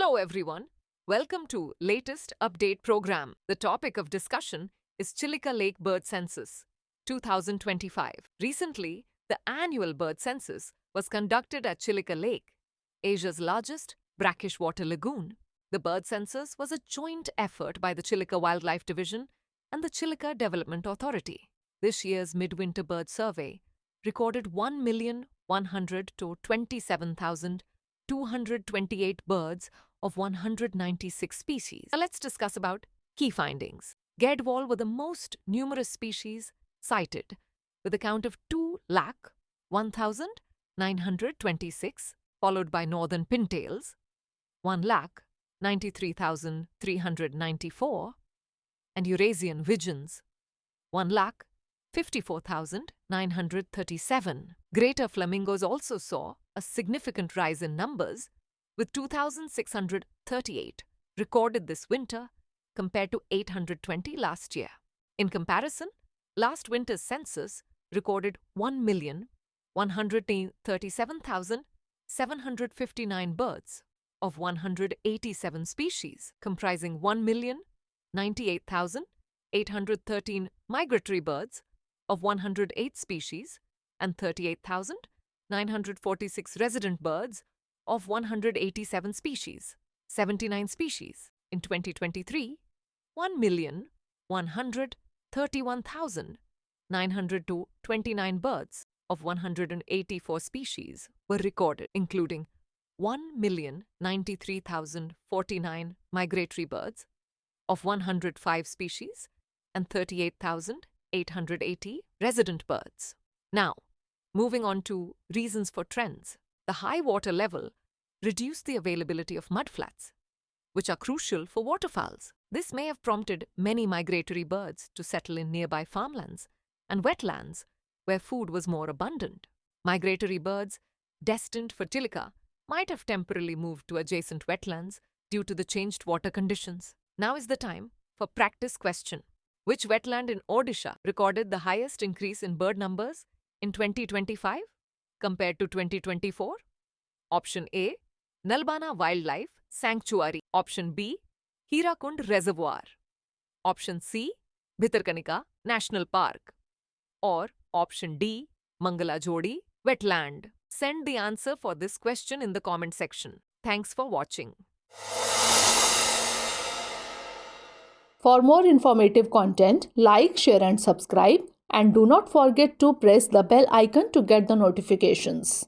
Hello everyone. Welcome to latest update program. The topic of discussion is Chilika Lake Bird Census 2025. Recently, the annual bird census was conducted at Chilika Lake, Asia's largest brackish water lagoon. The bird census was a joint effort by the Chilika Wildlife Division and the Chilika Development Authority. This year's midwinter bird survey recorded 1,127,228 birds of 196 species. Now let's discuss about key findings. Gedwall were the most numerous species cited, with a count of 2,01,926, followed by northern pintails, 1,93,394, and Eurasian widgeons, 1,54,937. Greater flamingos also saw a significant rise in numbers, with 2,638 recorded this winter compared to 820 last year. In comparison, last winter's census recorded 1,137,759 birds of 187 species, comprising 1,098,813 migratory birds of 108 species and 38,946 resident birds of 187 species. 79 species. In 2023, 1,131,929 birds of 184 species were recorded, including 1,093,049 migratory birds of 105 species and 38,880 resident birds. Now, moving on to reasons for trends. The high water level reduced the availability of mudflats, which are crucial for waterfowls. This may have prompted many migratory birds to settle in nearby farmlands and wetlands where food was more abundant. Migratory birds destined for Chilika might have temporarily moved to adjacent wetlands due to the changed water conditions. Now is the time for practice question. Which wetland in Odisha recorded the highest increase in bird numbers in 2025 compared to 2024? Option A, Nalbana Wildlife Sanctuary. Option B, Hirakund Reservoir. Option C, Bhitarkanika National Park. Or option D, Mangala Jodi Wetland. Send the answer for this question in the comment section. Thanks for watching. For more informative content, like, share and subscribe, and do not forget to press the bell icon to get the notifications.